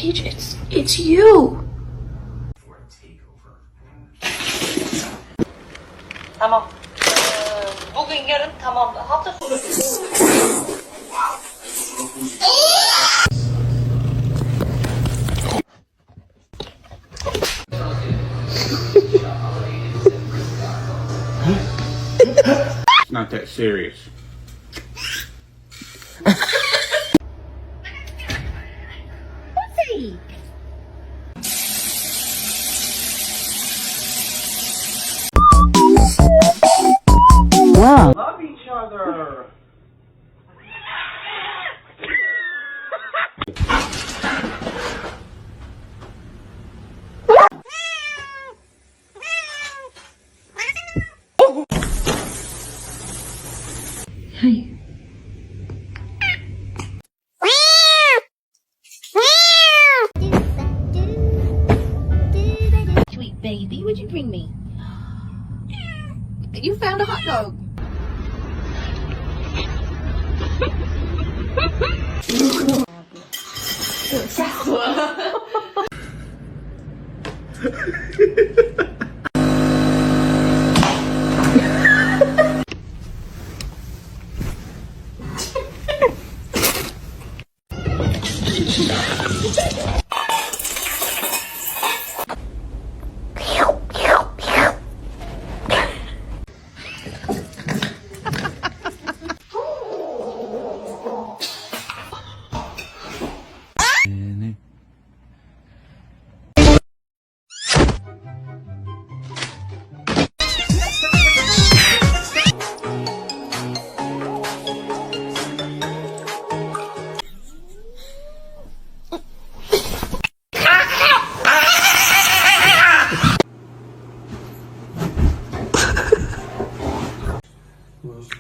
Paige, it's you. tamam. Bugün yarın tamam. Hafta sonu. It's not that serious. Wow. Love each other. Hi. Sweet baby, what'd you bring me? You found a hot dog.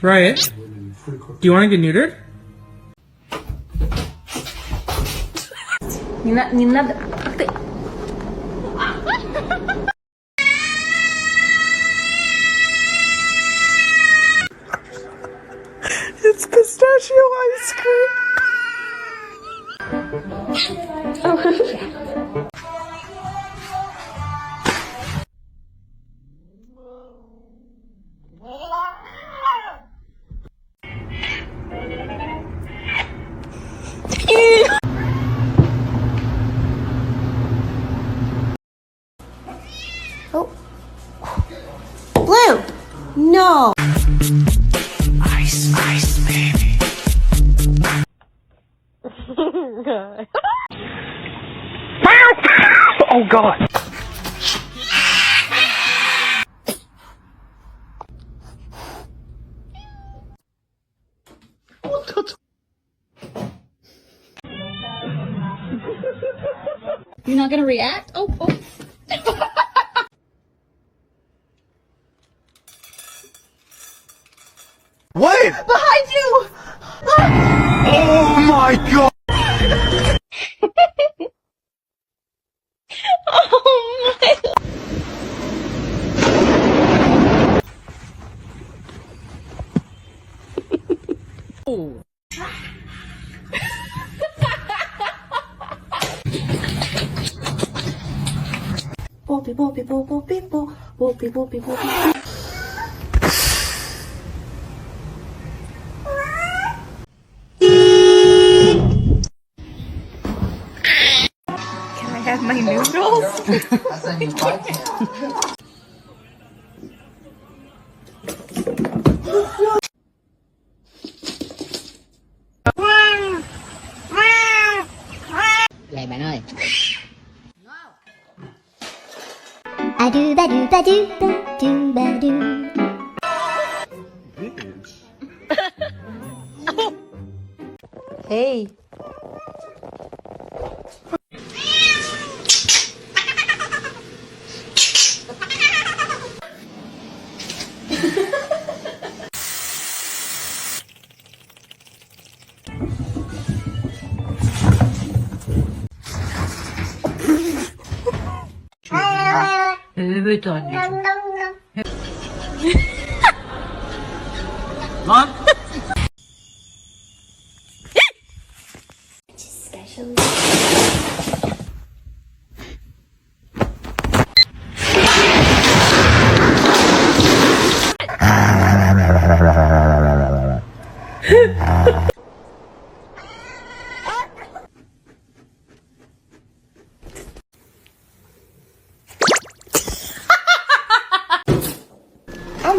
Riot, do you want to get neutered? It's pistachio ice cream. Oh. Blue! No! Ice, ice, baby. Oh God! You're not gonna react? Oh. What? Behind you! Oh my God! Oh my. Oh. Boopy boopy boop boopy boop boopy boopy boopy. Can I have my noodles? Vậy bạn ơi. A do ba do ba do ba do ba do. Hey. Evet anneciğim. Lan! Special.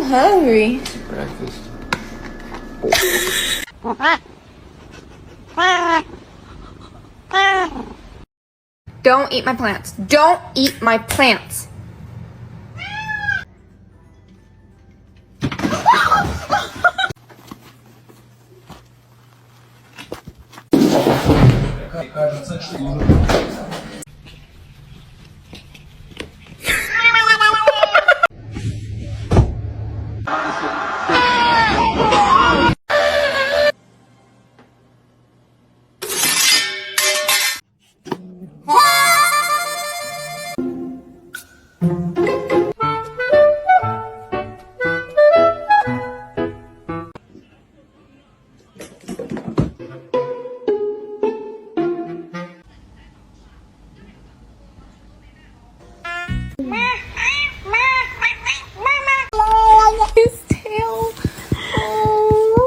hungry. Breakfast. Don't eat my plants. Don't eat my plants. His tail. Oh.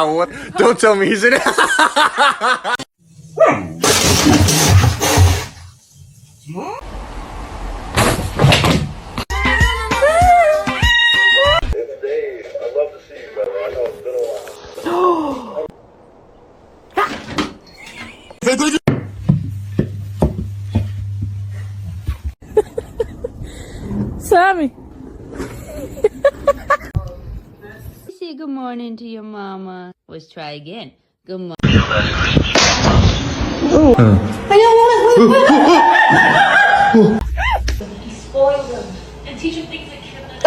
What? Don't tell me he's in it. Sammy. Say good morning to your mama. Let's try again. Good morning. Spoil them and teach them things that kittens.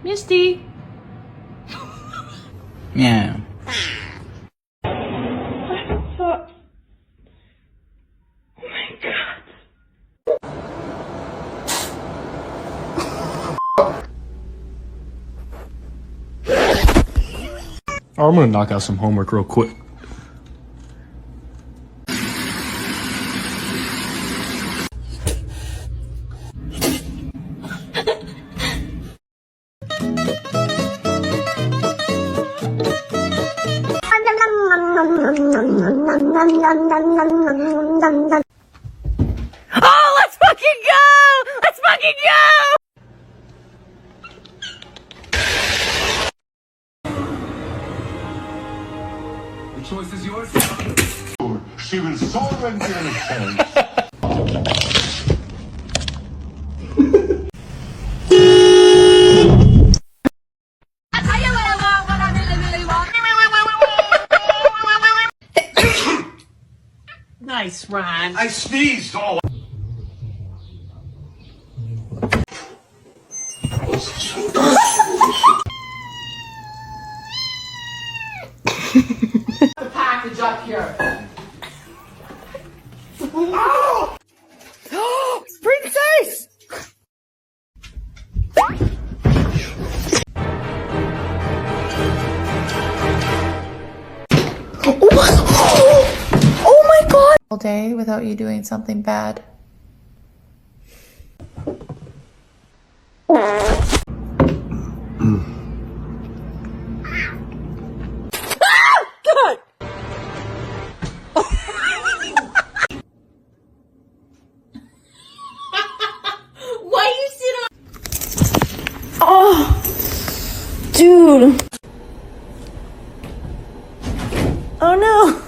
Misty. Yeah. I'm gonna knock out some homework real quick. Oh, let's fucking go! Let's fucking go! The choice is yours. She will solve and chance. Nice, Ron. I sneezed all. The package up here. Princess! Oh my god! All day without you doing something bad. Why you sit on? Oh, dude. Oh no.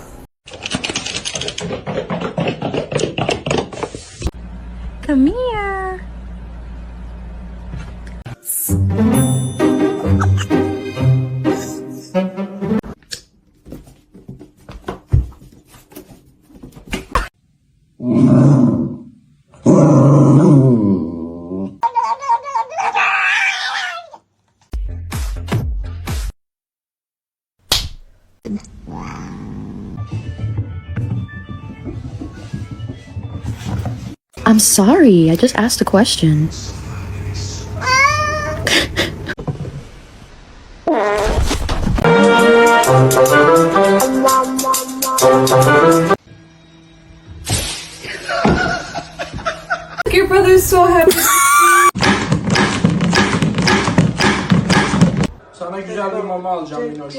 Come here. I'm sorry, I just asked a question. Your brother's so happy. Sana güzel bir mama alacağım Minnoş.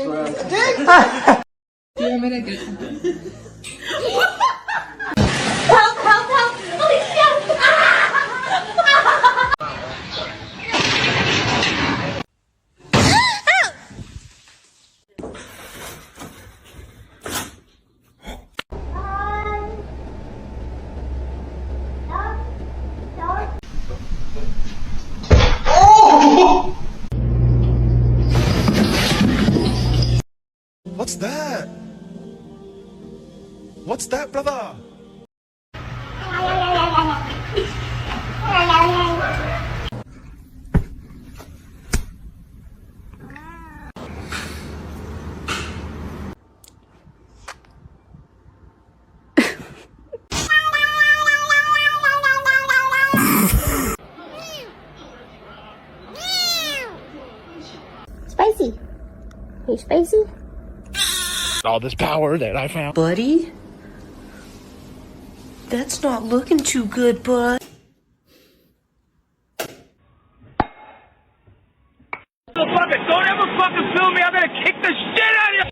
What's that? What's that, brother? Spicy. Hey, Spicy. All this power that I found. Buddy? That's not looking too good, bud. Don't ever fucking film me. I'm gonna kick the shit out of you.